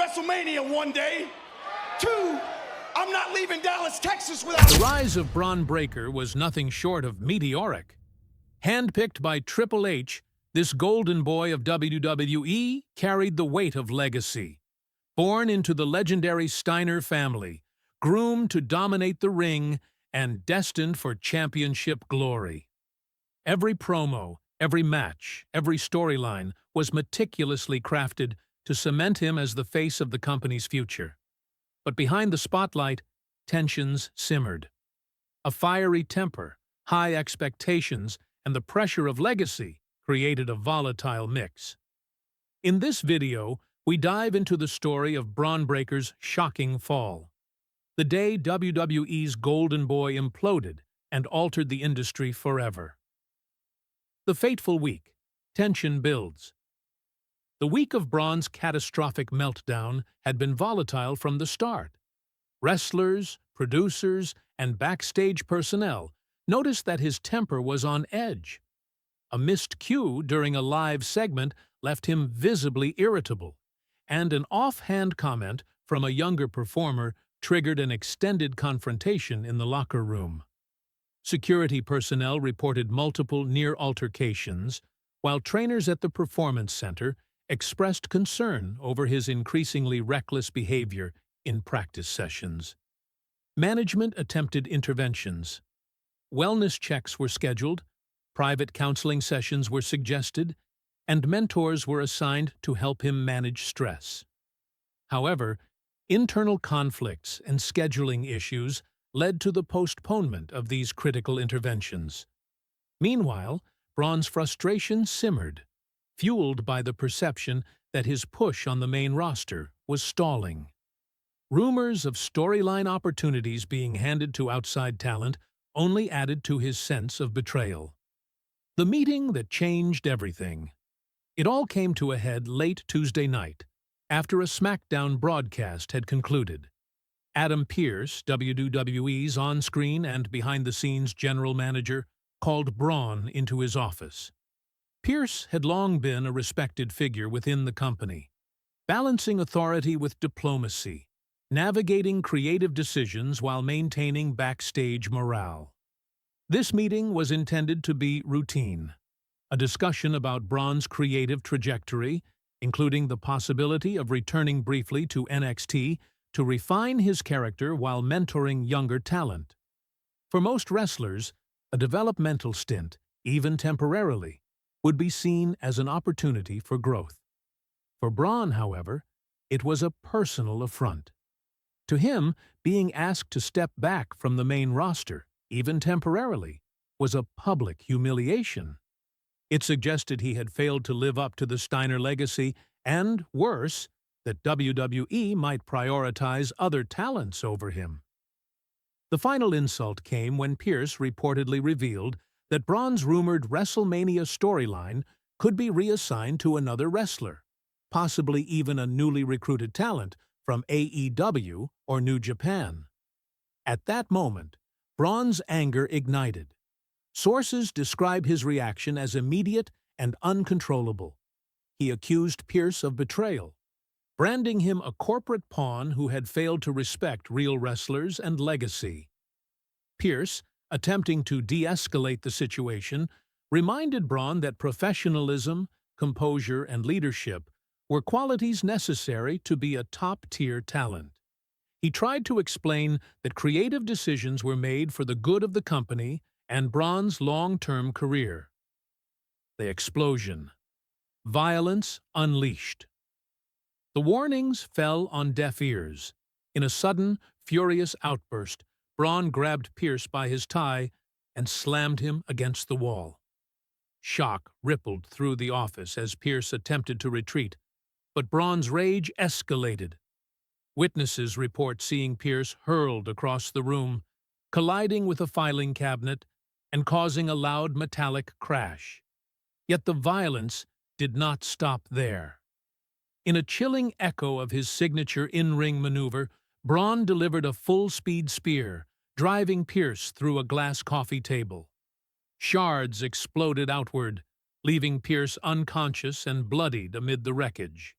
WrestleMania one day. 2, I'm not leaving Dallas, Texas without... The rise of Bron Breakker was nothing short of meteoric. Handpicked by Triple H, this golden boy of WWE carried the weight of legacy. Born into the legendary Steiner family, groomed to dominate the ring, and destined for championship glory. Every promo, every match, every storyline was meticulously crafted to cement him as the face of the company's future. But behind the spotlight, tensions simmered. A fiery temper, high expectations, and the pressure of legacy created a volatile mix. In this video, we dive into the story of Bron Breakker's shocking fall. The day WWE's golden boy imploded and altered the industry forever. The fateful week. Tension builds. The week of Bron's catastrophic meltdown had been volatile from the start. Wrestlers, producers, and backstage personnel noticed that his temper was on edge. A missed cue during a live segment left him visibly irritable, and an offhand comment from a younger performer triggered an extended confrontation in the locker room. Security personnel reported multiple near altercations, while trainers at the Performance Center expressed concern over his increasingly reckless behavior in practice sessions. Management attempted interventions. Wellness checks were scheduled, private counseling sessions were suggested, and mentors were assigned to help him manage stress. However, internal conflicts and scheduling issues led to the postponement of these critical interventions. Meanwhile, Bron's frustration simmered, fueled by the perception that his push on the main roster was stalling. Rumors of storyline opportunities being handed to outside talent only added to his sense of betrayal. The meeting that changed everything. It all came to a head late Tuesday night, after a SmackDown broadcast had concluded. Adam Pearce, WWE's on-screen and behind-the-scenes general manager, called Bron into his office. Pearce had long been a respected figure within the company, balancing authority with diplomacy, navigating creative decisions while maintaining backstage morale. This meeting was intended to be routine, a discussion about Bron's creative trajectory, including the possibility of returning briefly to NXT to refine his character while mentoring younger talent. For most wrestlers, a developmental stint, even temporarily, would be seen as an opportunity for growth. For Bron, however, it was a personal affront. To him, being asked to step back from the main roster, even temporarily, was a public humiliation. It suggested he had failed to live up to the Steiner legacy and, worse, that WWE might prioritize other talents over him. The final insult came when Pearce reportedly revealed that Bron's rumored WrestleMania storyline could be reassigned to another wrestler, possibly even a newly recruited talent from AEW or New Japan. At that moment, Bron's anger ignited. Sources describe his reaction as immediate and uncontrollable. He accused Pearce of betrayal, branding him a corporate pawn who had failed to respect real wrestlers and legacy. Pearce, attempting to de-escalate the situation, reminded Bron that professionalism, composure, and leadership were qualities necessary to be a top-tier talent. He tried to explain that creative decisions were made for the good of the company and Bron's long-term career. The explosion. Violence unleashed. The warnings fell on deaf ears. In a sudden, furious outburst, Bron grabbed Pearce by his tie and slammed him against the wall. Shock rippled through the office as Pearce attempted to retreat, but Bron's rage escalated. Witnesses report seeing Pearce hurled across the room, colliding with a filing cabinet and causing a loud metallic crash. Yet the violence did not stop there. In a chilling echo of his signature in-ring maneuver, Bron delivered a full-speed spear, driving Pearce through a glass coffee table. Shards exploded outward, leaving Pearce unconscious and bloodied amid the wreckage.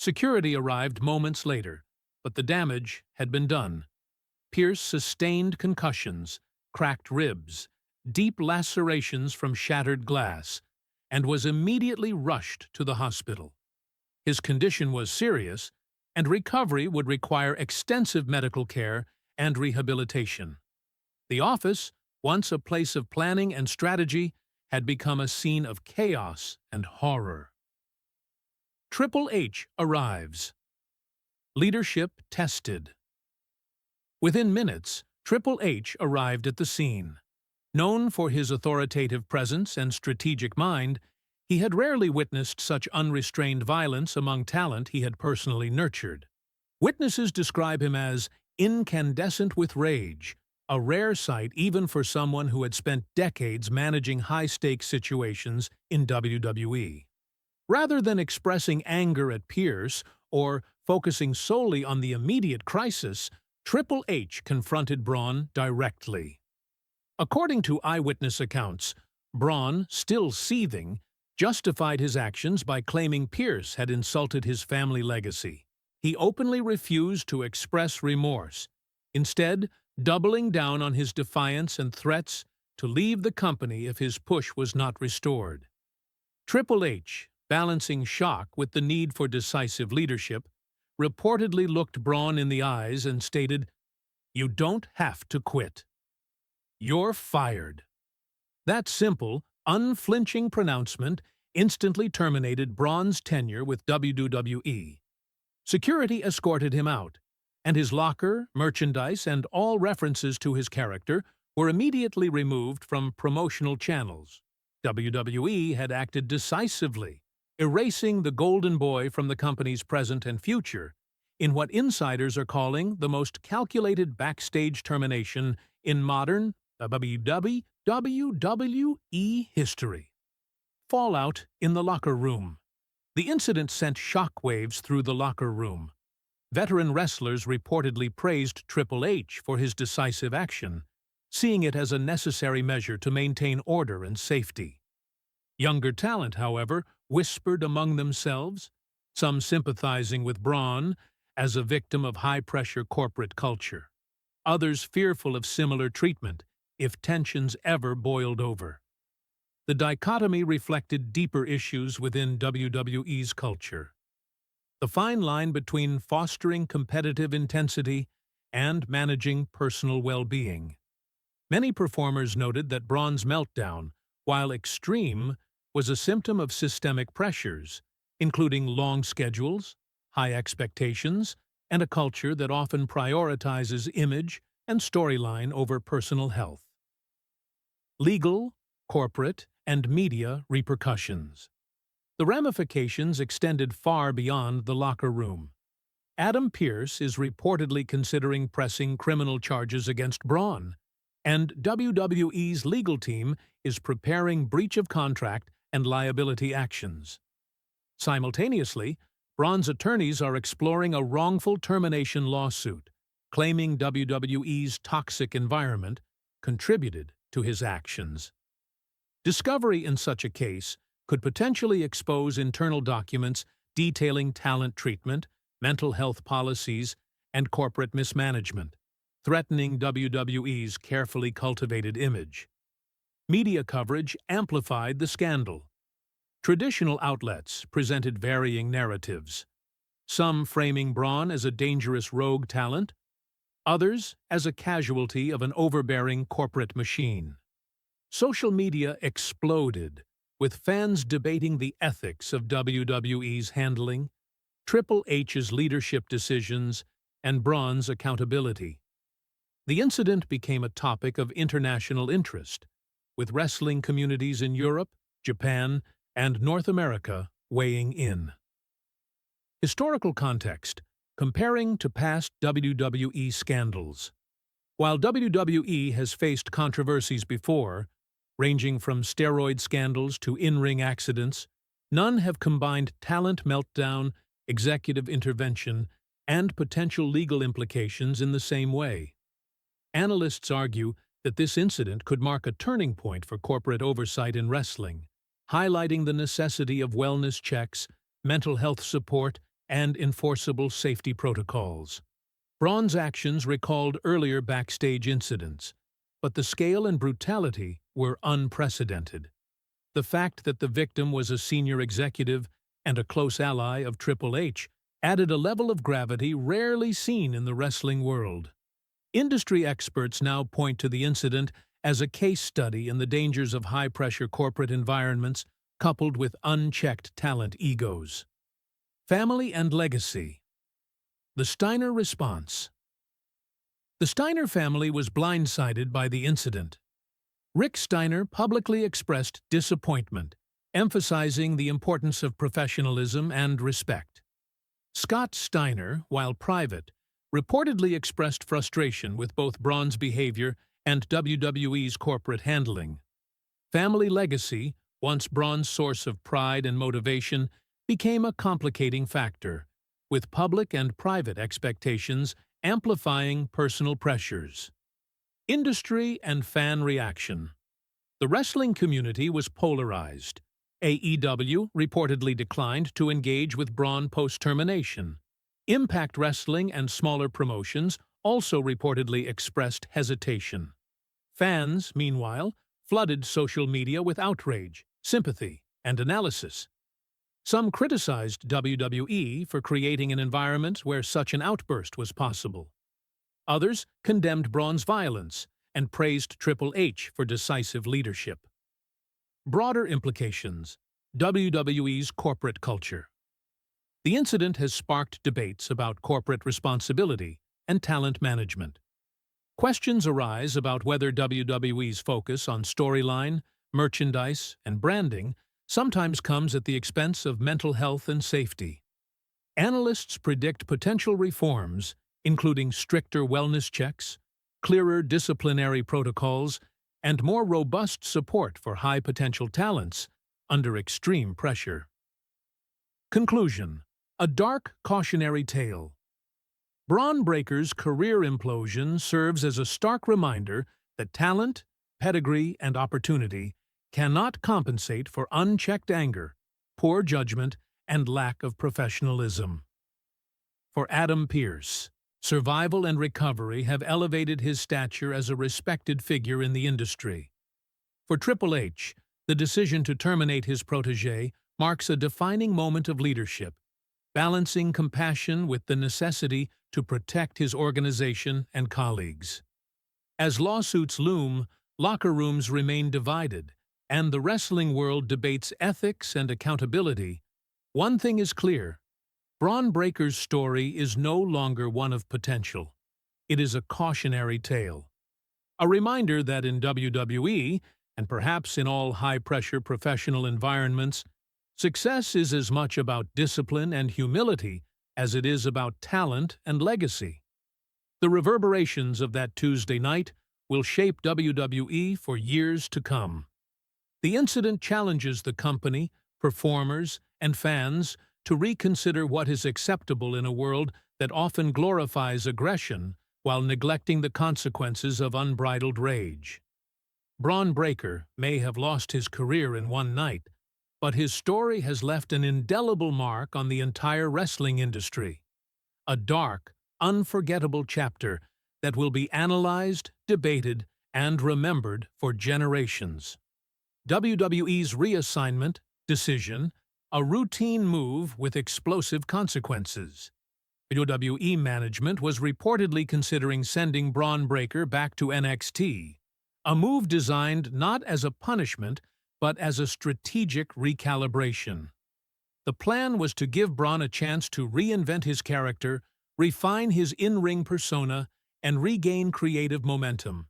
Security arrived moments later, but the damage had been done. Pearce sustained concussions, cracked ribs, deep lacerations from shattered glass, and was immediately rushed to the hospital. His condition was serious, and recovery would require extensive medical care and rehabilitation. The office, once a place of planning and strategy, had become a scene of chaos and horror. Triple H arrives. Leadership tested. Within minutes, Triple H arrived at the scene. Known for his authoritative presence and strategic mind, he had rarely witnessed such unrestrained violence among talent he had personally nurtured. Witnesses describe him as incandescent with rage, a rare sight even for someone who had spent decades managing high-stakes situations in WWE. Rather than expressing anger at Pearce or focusing solely on the immediate crisis, Triple H confronted Bron directly. According to eyewitness accounts, Bron, still seething, justified his actions by claiming Pearce had insulted his family legacy. He openly refused to express remorse, instead doubling down on his defiance and threats to leave the company if his push was not restored. Triple H, balancing shock with the need for decisive leadership, reportedly looked Bron in the eyes and stated, "You don't have to quit. You're fired." That simple, unflinching pronouncement instantly terminated Bron's tenure with WWE. Security escorted him out, and his locker, merchandise, and all references to his character were immediately removed from promotional channels. WWE had acted decisively, erasing the Golden Boy from the company's present and future, in what insiders are calling the most calculated backstage termination in modern WWE history. Fallout in the locker room. The incident sent shockwaves through the locker room. Veteran wrestlers reportedly praised Triple H for his decisive action, seeing it as a necessary measure to maintain order and safety. Younger talent, however, whispered among themselves, some sympathizing with Bron as a victim of high-pressure corporate culture, others fearful of similar treatment if tensions ever boiled over. The dichotomy reflected deeper issues within WWE's culture. The fine line between fostering competitive intensity and managing personal well-being. Many performers noted that Bron's meltdown, while extreme, was a symptom of systemic pressures, including long schedules, high expectations, and a culture that often prioritizes image and storyline over personal health. Legal, corporate, and media repercussions. The ramifications extended far beyond the locker room. Adam Pearce is reportedly considering pressing criminal charges against Bron, and WWE's legal team is preparing breach of contract and liability actions. Simultaneously, Bron's attorneys are exploring a wrongful termination lawsuit, claiming WWE's toxic environment contributed to his actions. Discovery in such a case could potentially expose internal documents detailing talent treatment, mental health policies, and corporate mismanagement, threatening WWE's carefully cultivated image. Media coverage amplified the scandal. Traditional outlets presented varying narratives, some framing Bron as a dangerous rogue talent, others as a casualty of an overbearing corporate machine. Social media exploded, with fans debating the ethics of WWE's handling, Triple H's leadership decisions, and Bron's accountability. The incident became a topic of international interest, with wrestling communities in Europe, Japan, and North America weighing in. Historical context, comparing to past WWE scandals. While WWE has faced controversies before, ranging from steroid scandals to in-ring accidents, none have combined talent meltdown, executive intervention, and potential legal implications in the same way. Analysts argue that this incident could mark a turning point for corporate oversight in wrestling, highlighting the necessity of wellness checks, mental health support, and enforceable safety protocols. Bron's actions recalled earlier backstage incidents, but the scale and brutality were unprecedented. The fact that the victim was a senior executive and a close ally of Triple H added a level of gravity rarely seen in the wrestling world. Industry experts now point to the incident as a case study in the dangers of high-pressure corporate environments coupled with unchecked talent egos. Family and legacy. The Steiner response. The Steiner family was blindsided by the incident. Rick Steiner publicly expressed disappointment, emphasizing the importance of professionalism and respect. Scott Steiner, while private, reportedly expressed frustration with both Bron's behavior and WWE's corporate handling. Family legacy, once Bron's source of pride and motivation, became a complicating factor, with public and private expectations amplifying personal pressures. Industry and fan reaction. The wrestling community was polarized. AEW reportedly declined to engage with Bron post-termination. Impact Wrestling and smaller promotions also reportedly expressed hesitation. Fans, meanwhile, flooded social media with outrage, sympathy, and analysis. Some criticized WWE for creating an environment where such an outburst was possible. Others condemned Bron's violence and praised Triple H for decisive leadership. Broader implications. WWE's corporate culture. The incident has sparked debates about corporate responsibility and talent management. Questions arise about whether WWE's focus on storyline, merchandise, and branding sometimes comes at the expense of mental health and safety. Analysts predict potential reforms, including stricter wellness checks, clearer disciplinary protocols, and more robust support for high-potential talents under extreme pressure. Conclusion. A dark cautionary tale. Bron Breakker's career implosion serves as a stark reminder that talent, pedigree, and opportunity cannot compensate for unchecked anger, poor judgment, and lack of professionalism. For Adam Pearce, survival and recovery have elevated his stature as a respected figure in the industry. For Triple H, the decision to terminate his protégé marks a defining moment of leadership, balancing compassion with the necessity to protect his organization and colleagues. As lawsuits loom, locker rooms remain divided, and the wrestling world debates ethics and accountability. One thing is clear: Bron Breakker's story is no longer one of potential. It is a cautionary tale. A reminder that in WWE, and perhaps in all high-pressure professional environments, success is as much about discipline and humility as it is about talent and legacy. The reverberations of that Tuesday night will shape WWE for years to come. The incident challenges the company, performers, and fans to reconsider what is acceptable in a world that often glorifies aggression while neglecting the consequences of unbridled rage. Bron Breakker may have lost his career in one night, but his story has left an indelible mark on the entire wrestling industry. A dark, unforgettable chapter that will be analyzed, debated, and remembered for generations. WWE's reassignment decision, a routine move with explosive consequences. WWE management was reportedly considering sending Bron Breakker back to NXT, a move designed not as a punishment but as a strategic recalibration. The plan was to give Bron a chance to reinvent his character, refine his in-ring persona, and regain creative momentum.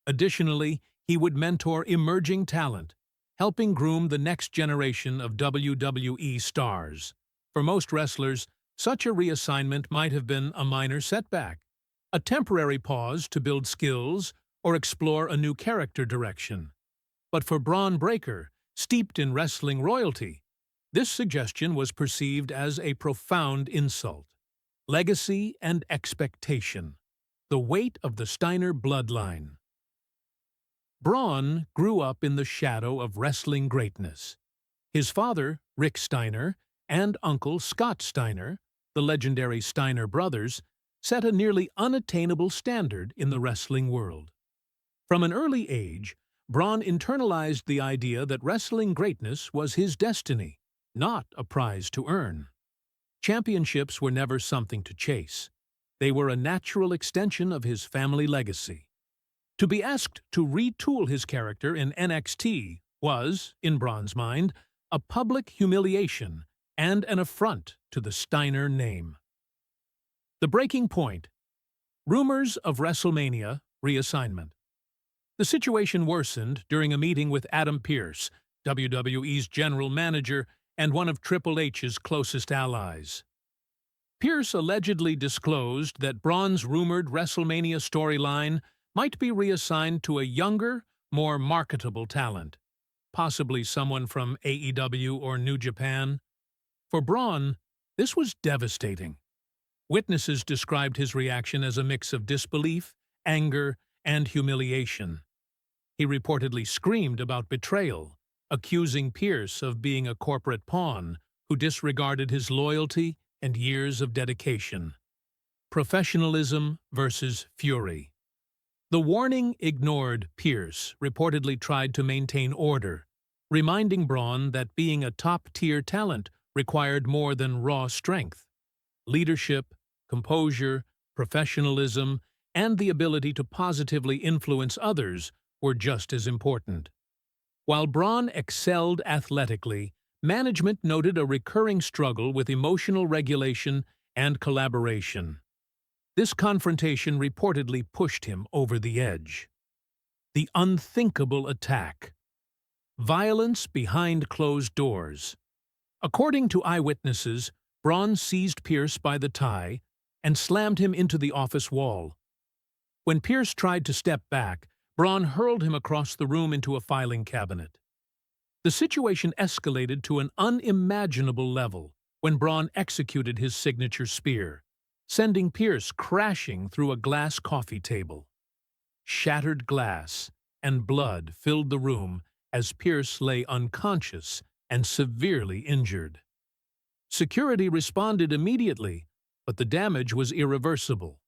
Additionally, he would mentor emerging talent, helping groom the next generation of WWE stars. For most wrestlers, such a reassignment might have been a minor setback, a temporary pause to build skills or explore a new character direction. But for Bron Breakker, steeped in wrestling royalty, this suggestion was perceived as a profound insult. Legacy and expectation. The weight of the Steiner bloodline. Bron grew up in the shadow of wrestling greatness. His father, Rick Steiner, and uncle Scott Steiner, the legendary Steiner brothers, set a nearly unattainable standard in the wrestling world. From an early age, Bron internalized the idea that wrestling greatness was his destiny, not a prize to earn. Championships were never something to chase. They were a natural extension of his family legacy. To be asked to retool his character in NXT was, in Bron's mind, a public humiliation and an affront to the Steiner name. The breaking point. Rumors of WrestleMania reassignment. The situation worsened during a meeting with Adam Pearce, WWE's general manager and one of Triple H's closest allies. Pearce allegedly disclosed that Bron's rumored WrestleMania storyline might be reassigned to a younger, more marketable talent, possibly someone from AEW or New Japan. For Bron, this was devastating. Witnesses described his reaction as a mix of disbelief, anger, and humiliation. He reportedly screamed about betrayal, accusing Pearce of being a corporate pawn who disregarded his loyalty and years of dedication. Professionalism versus fury. The warning ignored Pearce reportedly tried to maintain order, reminding Bron that being a top-tier talent required more than raw strength. Leadership, composure, professionalism, and the ability to positively influence others were just as important. While Bron excelled athletically, management noted a recurring struggle with emotional regulation and collaboration. This confrontation reportedly pushed him over the edge. The unthinkable attack. Violence behind closed doors. According to eyewitnesses, Bron seized Pearce by the tie and slammed him into the office wall. When Pearce tried to step back, Bron hurled him across the room into a filing cabinet. The situation escalated to an unimaginable level when Bron executed his signature spear, sending Pearce crashing through a glass coffee table. Shattered glass and blood filled the room as Pearce lay unconscious and severely injured. Security responded immediately, but the damage was irreversible.